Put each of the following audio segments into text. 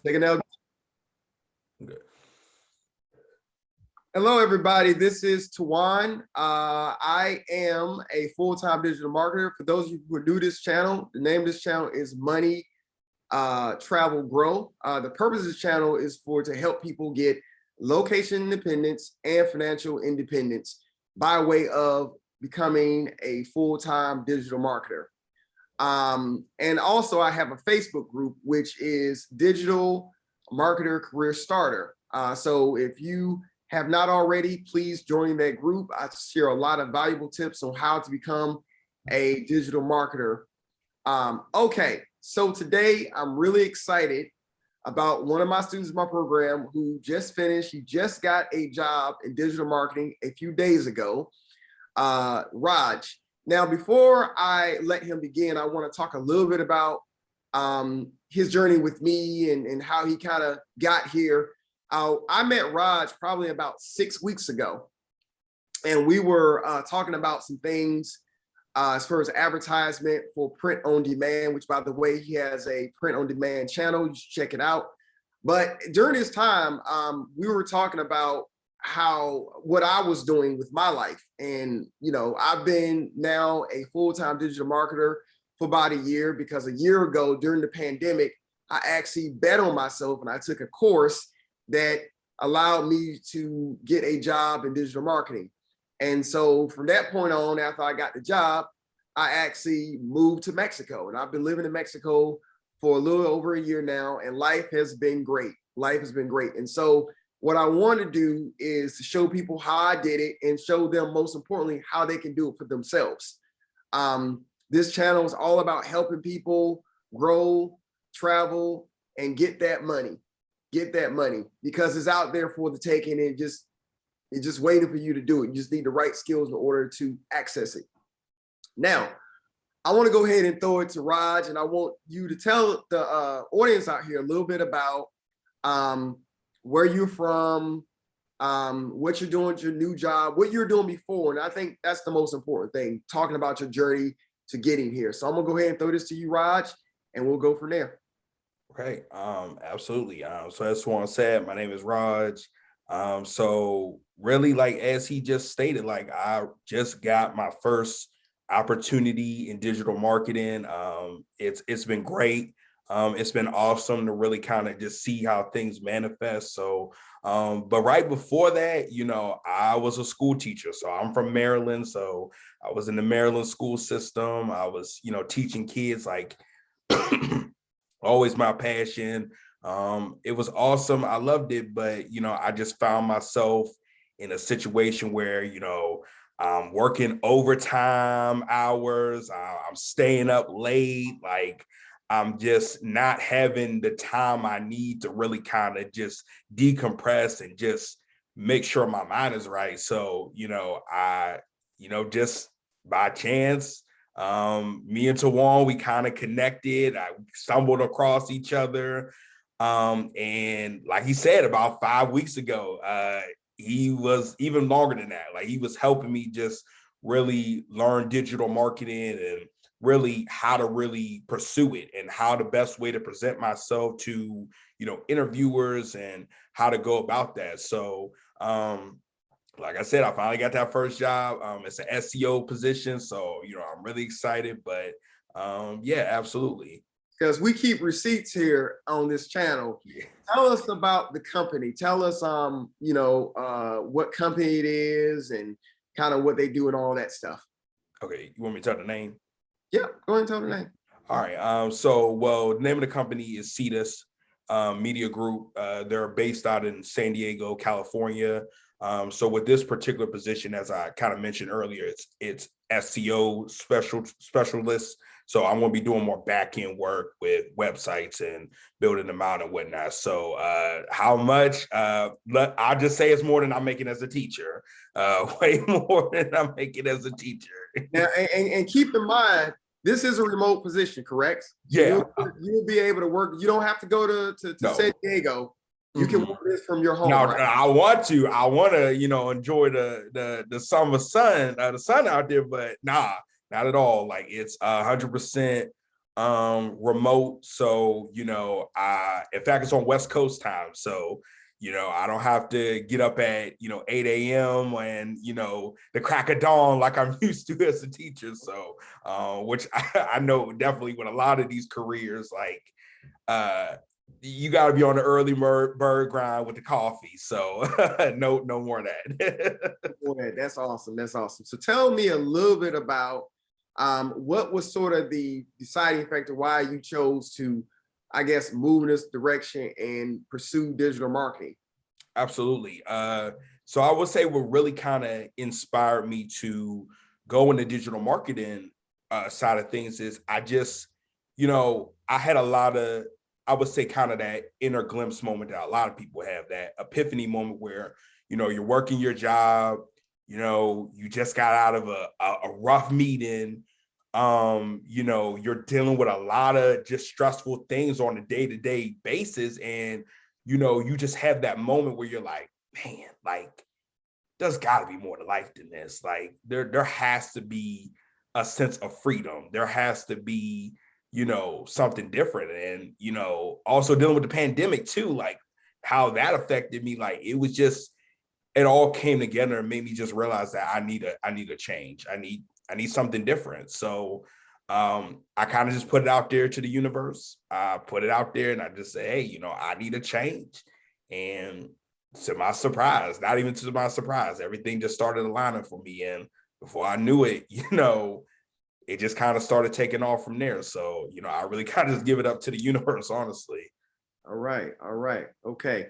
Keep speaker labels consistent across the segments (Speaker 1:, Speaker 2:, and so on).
Speaker 1: Taking out.
Speaker 2: Good.
Speaker 1: Hello, everybody. This is Tawan. I am a full-time digital marketer. For those of you who are new to this channel, the name of this channel is Money Travel Grow. The purpose of this channel is to help people get location independence and financial independence by way of becoming a full-time digital marketer. And also I have a Facebook group, which is Digital Marketer Career Starter. So if you have not already, please join that group. I share a lot of valuable tips on how to become a digital marketer. Okay, so today I'm really excited about one of my students in my program who just finished. He just got a job in digital marketing a few days ago, Raj. Now, before I let him begin, I want to talk a little bit about his journey with me and how he kind of got here. I met Raj probably about 6 weeks ago, and we were talking about some things as far as advertisement for print on demand, which, by the way, he has a print on demand channel. You should check it out. But during this time, we were talking about what I was doing with my life. And, you know, I've been now a full-time digital marketer for about a year, because a year ago during the pandemic, I actually bet on myself and I took a course that allowed me to get a job in digital marketing. And so from that point on, after I got the job, I actually moved to Mexico, and I've been living in Mexico for a little over a year now, and life has been great. Life has been great. And so what I want to do is to show people how I did it and show them, most importantly, how they can do it for themselves. This channel is all about helping people grow, travel, and get that money. Get that money, because it's out there for the taking, and it's just waiting for you to do it. You just need the right skills in order to access it. Now, I want to go ahead and throw it to Raj, and I want you to tell the audience out here a little bit about where you're from, what you're doing, your new job, what you're doing before. And I think that's the most important thing, talking about your journey to getting here. So I'm gonna go ahead and throw this to you, Raj, and we'll go from there.
Speaker 2: Okay, absolutely. So as Swan said, my name is Raj. So really, like as he just stated, like I just got my first opportunity in digital marketing. It's been great. It's been awesome to really kind of just see how things manifest. So, but right before that, you know, I was a school teacher. So I'm from Maryland. So I was in the Maryland school system. I was, you know, teaching kids, like always my passion. It was awesome. I loved it. But, you know, I just found myself in a situation where, you know, I'm working overtime hours. I'm staying up late. Like, I'm just not having the time I need to really kind of just decompress and just make sure my mind is right. So, you know, just by chance, me and Tawan, we kind of connected. I stumbled across each other. And like he said, about 5 weeks ago, he was even longer than that. Like, he was helping me just really learn digital marketing and really how to really pursue it and how the best way to present myself to, you know, interviewers and how to go about that. So, like I said, I finally got that first job. It's an SEO position. So, you know, I'm really excited, but yeah, absolutely.
Speaker 1: Because we keep receipts here on this channel.
Speaker 2: Yeah.
Speaker 1: Tell us about the company. Tell us, what company it is and kind of what they do and all that stuff.
Speaker 2: Okay, you want me to tell the name?
Speaker 1: Yeah, go ahead and tell the name.
Speaker 2: All right. So, the name of the company is Cetus Media Group. They're based out in San Diego, California. So with this particular position, as I kind of mentioned earlier, it's SEO specialist. So I'm going to be doing more back-end work with websites and building them out and whatnot. So how much? I'll just say it's more than I'm making as a teacher. Way more than I'm making as a teacher.
Speaker 1: Now, and keep in mind, this is a remote position, correct? So
Speaker 2: Yeah.
Speaker 1: you'll be able to work. You don't have to go to
Speaker 2: No.
Speaker 1: San Diego. You can work this from your home.
Speaker 2: Now,
Speaker 1: right?
Speaker 2: I want to, you know, enjoy the summer sun, the sun out there, but nah, not at all. Like, it's 100% remote. So, in fact, it's on West Coast time. So, I don't have to get up at, 8 a.m. and, the crack of dawn like I'm used to as a teacher. So, which I know definitely with a lot of these careers, like, you got to be on the early bird grind with the coffee. So no more of that.
Speaker 1: Boy, that's awesome. That's awesome. So tell me a little bit about what was sort of the deciding factor why you chose to, I guess, move in this direction and pursue digital marketing.
Speaker 2: Absolutely. So I would say what really kind of inspired me to go into digital marketing side of things is I just, I had a lot of, I would say kind of that inner glimpse moment that a lot of people have, that epiphany moment where, you're working your job, you just got out of a rough meeting. You're dealing with a lot of just stressful things on a day-to-day basis. And you just have that moment where you're like, man, like, there's got to be more to life than this. Like, there has to be a sense of freedom. There has to be, something different. And, also dealing with the pandemic too, like how that affected me. Like, it all came together and made me just realize that I need a change. I need something different. So I kind of just put it out there to the universe. I put it out there and I just say, hey, I need a change. And to my surprise, not even to my surprise, everything just started aligning for me. And before I knew it, it just kind of started taking off from there. So, I really kind of just give it up to the universe, honestly.
Speaker 1: All right. All right. Okay.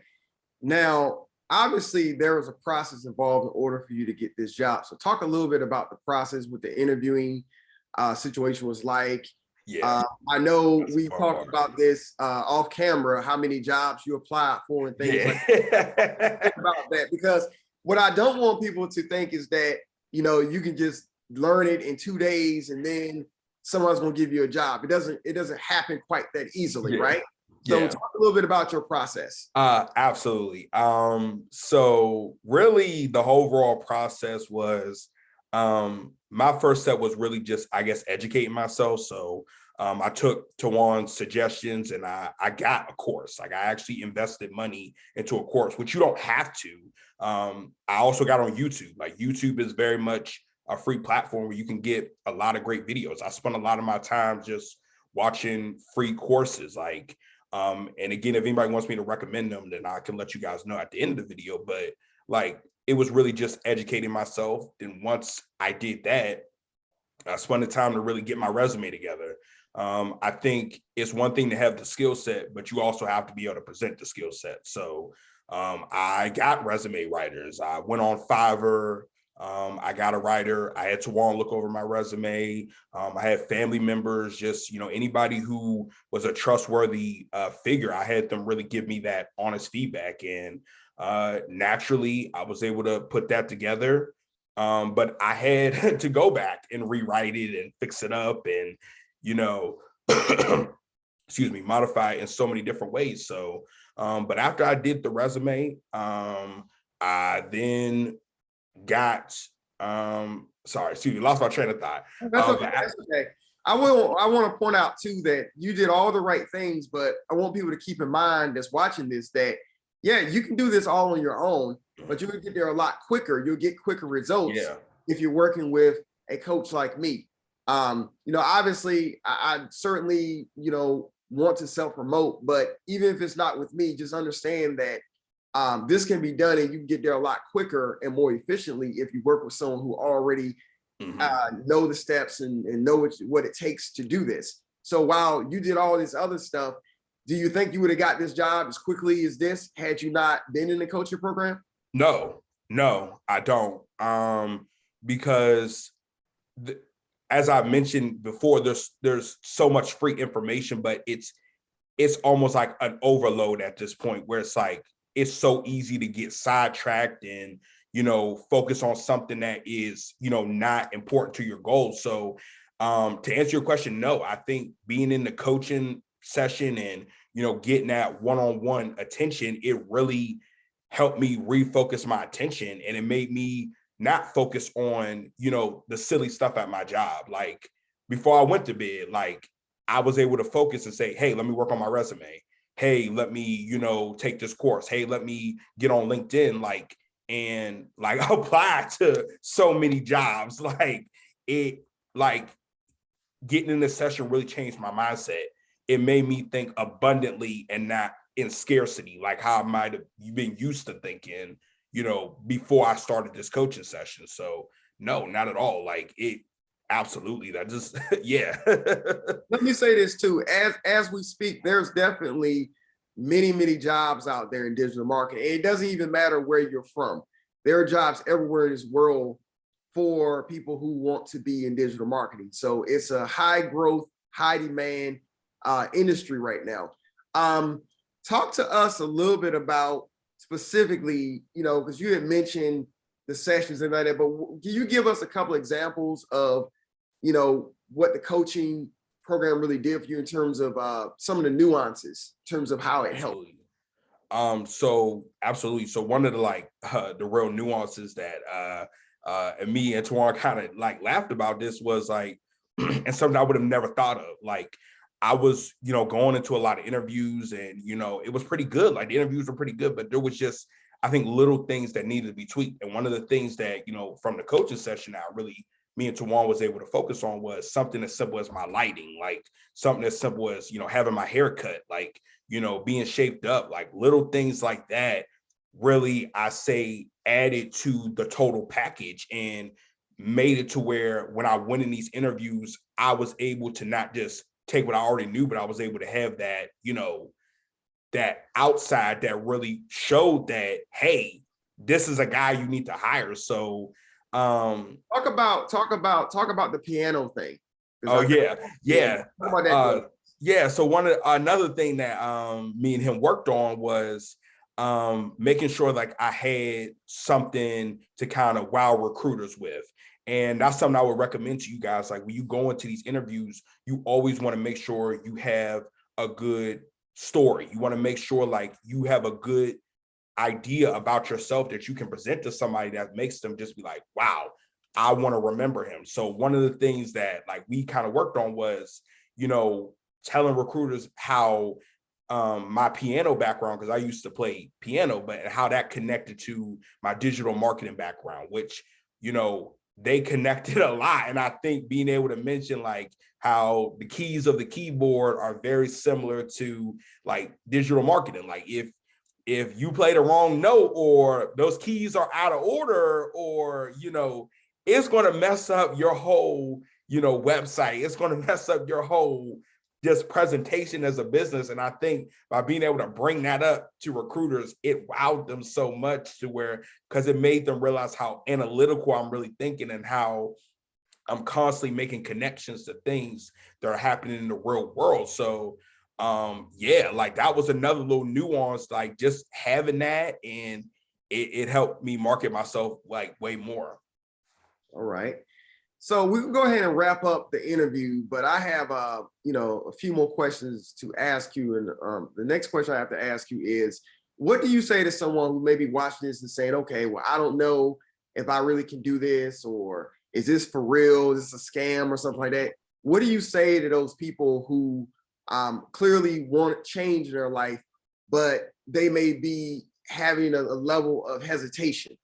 Speaker 1: Now, obviously, there was a process involved in order for you to get this job. So talk a little bit about the process, what the interviewing situation was like.
Speaker 2: Yeah.
Speaker 1: I know
Speaker 2: That's the
Speaker 1: we
Speaker 2: fun
Speaker 1: talked
Speaker 2: part.
Speaker 1: about this off camera, how many jobs you applied for and things like
Speaker 2: Yeah.
Speaker 1: about that, because what I don't want people to think is that, you can just learn it in 2 days and then someone's going to give you a job. It doesn't happen quite that easily,
Speaker 2: Yeah.
Speaker 1: right? So
Speaker 2: Yeah.
Speaker 1: talk a little bit about your process.
Speaker 2: Absolutely. So really the whole overall process was, my first step was really just, I guess, educating myself. So I took Tawan's suggestions and I got a course. Like, I actually invested money into a course, which you don't have to. I also got on YouTube. Like, YouTube is very much a free platform where you can get a lot of great videos. I spent a lot of my time just watching free courses. Like, and again, if anybody wants me to recommend them, then I can let you guys know at the end of the video. But like, it was really just educating myself. Then once I did that, I spent the time to really get my resume together. I think it's one thing to have the skill set, but you also have to be able to present the skill set. So I got resume writers. I went on Fiverr. I got a writer. I had Tawan look over my resume. I had family members, just, anybody who was a trustworthy figure. I had them really give me that honest feedback. And naturally, I was able to put that together. But I had to go back and rewrite it and fix it up and, excuse me, modify it in so many different ways. So, but after I did the resume, I then got, sorry, excuse me, lost my train of thought.
Speaker 1: That's okay. That's okay. I want to point out too that you did all the right things, but I want people to keep in mind that's watching this that, yeah, you can do this all on your own, but you'll get there a lot quicker. You'll get quicker results
Speaker 2: Yeah.
Speaker 1: if you're working with a coach like me. Obviously, I certainly, want to self-promote, but even if it's not with me, just understand that this can be done and you can get there a lot quicker and more efficiently if you work with someone who already know the steps and know what it takes to do this. So while you did all this other stuff, do you think you would have got this job as quickly as this had you not been in the coaching program?
Speaker 2: No, I don't. Because as I mentioned before, there's so much free information, but it's almost like an overload at this point where it's like, it's so easy to get sidetracked and, focus on something that is, not important to your goals. So to answer your question, no, I think being in the coaching session and, getting that one-on-one attention, it really helped me refocus my attention, and it made me not focus on, the silly stuff at my job. Like, before I went to bed, like, I was able to focus and say, hey, let me work on my resume. Hey, let me, take this course. Hey, let me get on LinkedIn, and apply to so many jobs. Like getting in this session really changed my mindset. It made me think abundantly and not in scarcity, like how I might have been used to thinking, before I started this coaching session. So no, not at all. Like it absolutely that just yeah.
Speaker 1: Let me say this too. As we speak, there's definitely many jobs out there in digital marketing. It doesn't even matter where you're from. There are jobs everywhere in this world for people who want to be in digital marketing. So it's a high growth, high demand industry right now. Talk to us a little bit about specifically, because you had mentioned the sessions and like that, but can you give us a couple examples of, what the coaching program really did for you in terms of some of the nuances, in terms of how it helped?
Speaker 2: Absolutely. So absolutely. So one of the real nuances that and me and Tuan kind of laughed about this was and something I would have never thought of. I was, going into a lot of interviews and, it was pretty good. Like the interviews were pretty good, but there was just, I think, little things that needed to be tweaked. And one of the things that, from the coaching session, me and Tawan was able to focus on was something as simple as my lighting, like something as simple as, having my hair cut, being shaped up, like little things like that really, I say, added to the total package and made it to where when I went in these interviews, I was able to not just take what I already knew, but I was able to have that, that outside that really showed that, hey, this is a guy you need to hire. So
Speaker 1: Talk about the piano thing.
Speaker 2: Oh yeah, yeah.
Speaker 1: Talk about that.
Speaker 2: Yeah, so another thing that me and him worked on was making sure like I had something to kind of wow recruiters with. And that's something I would recommend to you guys. Like when you go into these interviews, you always want to make sure you have a good story. You want to make sure like you have a good idea about yourself that you can present to somebody that makes them just be like, wow, I want to remember him. So one of the things that like we kind of worked on was, telling recruiters how my piano background, because I used to play piano, but how that connected to my digital marketing background, which, they connected a lot. And I think being able to mention like how the keys of the keyboard are very similar to like digital marketing. Like if you play the wrong note or those keys are out of order or, it's going to mess up your whole, website. It's going to mess up your whole just presentation as a business. And I think by being able to bring that up to recruiters, it wowed them so much to where, because it made them realize how analytical I'm really thinking and how I'm constantly making connections to things that are happening in the real world. So yeah, like that was another little nuance, like just having that, and it helped me market myself like way more.
Speaker 1: All right. So we can go ahead and wrap up the interview, but I have a few more questions to ask you. And the next question I have to ask you is, what do you say to someone who may be watching this and saying, okay, well, I don't know if I really can do this, or is this for real? Is this a scam or something like that? What do you say to those people who clearly want change in their life, but they may be having a level of hesitation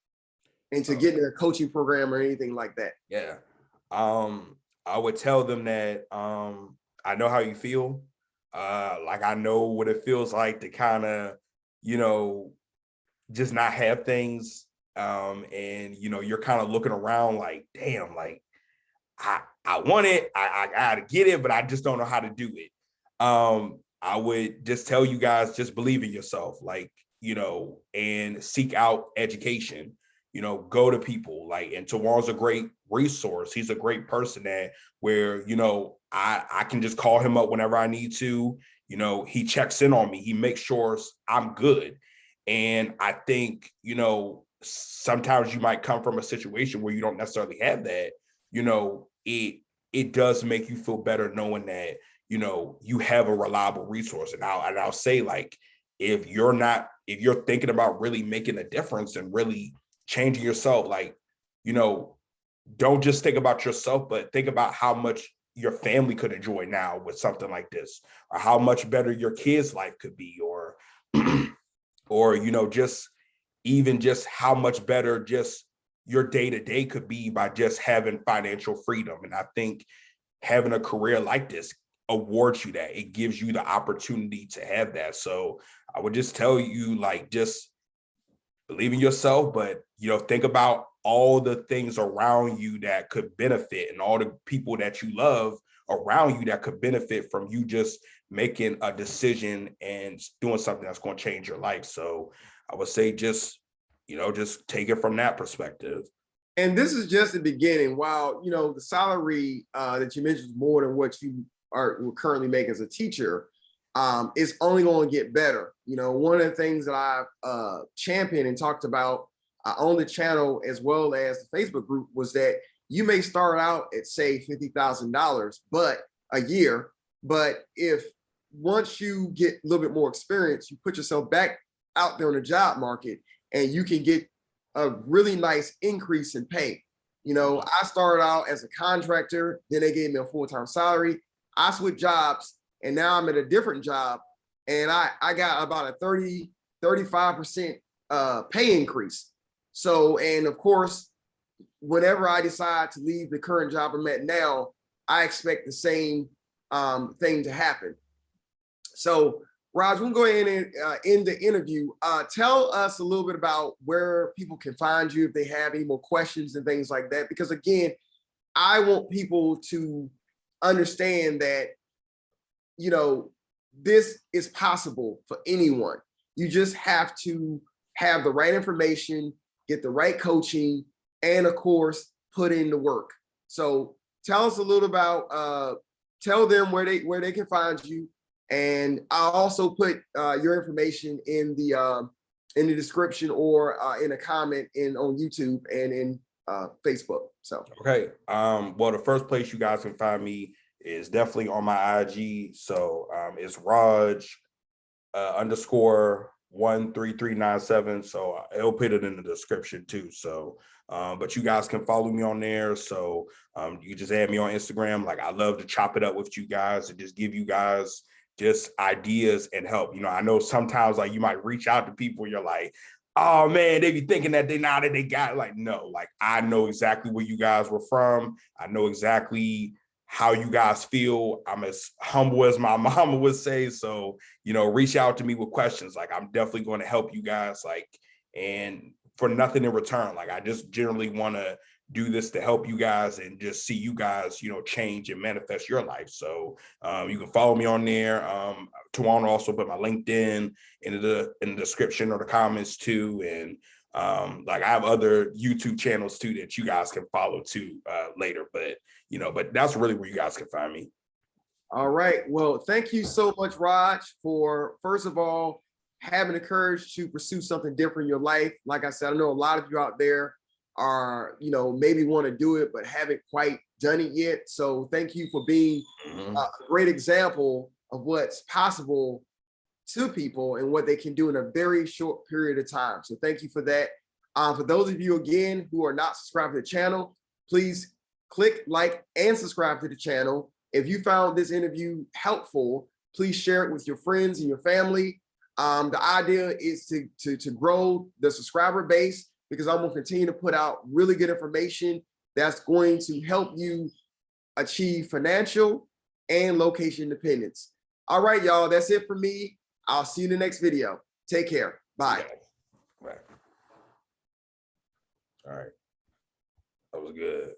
Speaker 1: into getting a coaching program or anything like that?
Speaker 2: Yeah. I would tell them that I know how you feel. Like I know what it feels like to kind of, just not have things. And you're kind of looking around like, damn, like I want it, I gotta get it, but I just don't know how to do it. I would just tell you guys, just believe in yourself, like, and seek out education, go to people and Tawan's a great resource. He's a great person that where, I can just call him up whenever I need to, he checks in on me. He makes sure I'm good. And I think, sometimes you might come from a situation where you don't necessarily have that, it does make you feel better knowing that, you have a reliable resource. And I'll say like, if you're thinking about really making a difference and really changing yourself, like, don't just think about yourself, but think about how much your family could enjoy now with something like this, or how much better your kids' life could be, or or just even just how much better just your day-to-day could be by just having financial freedom. And I think having a career like this awards you that. It gives you the opportunity to have that. So I would just tell you, like, just believe in yourself, but think about all the things around you that could benefit, and all the people that you love around you that could benefit from you just making a decision and doing something that's going to change your life. So I would say just take it from that perspective.
Speaker 1: And this is just the beginning. While the salary that you mentioned is more than what you will currently make as a teacher, it's only going to get better. One of the things that I've championed and talked about on the channel as well as the Facebook group was that you may start out at, say, $50,000 but a year, but if once you get a little bit more experience, you put yourself back out there in the job market, and you can get a really nice increase in pay. I started out as a contractor, then they gave me a full-time salary. I switched jobs, and now I'm at a different job, and I got about a 35% pay increase. So, and of course, whenever I decide to leave the current job I'm at now, I expect the same thing to happen. So, Raj, we'll go ahead and end the interview. Tell us a little bit about where people can find you if they have any more questions and things like that. Because again, I want people to understand that, this is possible for anyone. You just have to have the right information, get the right coaching, and of course, put in the work. So tell us a little about, tell them where they can find you. And I'll also put your information in the description, or in a comment on YouTube and in Facebook. So
Speaker 2: okay. Well, the first place you guys can find me is definitely on my IG. So it's Raj _13397. So I'll put it in the description too. So but you guys can follow me on there. So you can just add me on Instagram. Like, I love to chop it up with you guys and just give you guys just ideas and help. I know sometimes, like, you might reach out to people, you're like, oh man, they be thinking that they got, like, no, like, I know exactly where you guys were from. I know exactly how you guys feel. I'm as humble as my mama would say. So, reach out to me with questions. Like, I'm definitely going to help you guys, like, and for nothing in return. Like, I just generally want to do this to help you guys and just see you guys, change and manifest your life. So you can follow me on there. Tawana also put my LinkedIn in the description or the comments too. And like, I have other YouTube channels too that you guys can follow too later. But but that's really where you guys can find me.
Speaker 1: all right. Well, thank you so much, Raj, for first of all having the courage to pursue something different in your life. Like I said, I know a lot of you out there are, maybe want to do it, but haven't quite done it yet. So thank you for being a great example of what's possible to people and what they can do in a very short period of time. So thank you for that. For those of you, again, who are not subscribed to the channel, please click like and subscribe to the channel. If you found this interview helpful, please share it with your friends and your family. The idea is to grow the subscriber base, because I'm going to continue to put out really good information that's going to help you achieve financial and location independence. All right, y'all, that's it for me. I'll see you in the next video. Take care. Bye.
Speaker 2: Right. All right. That was good.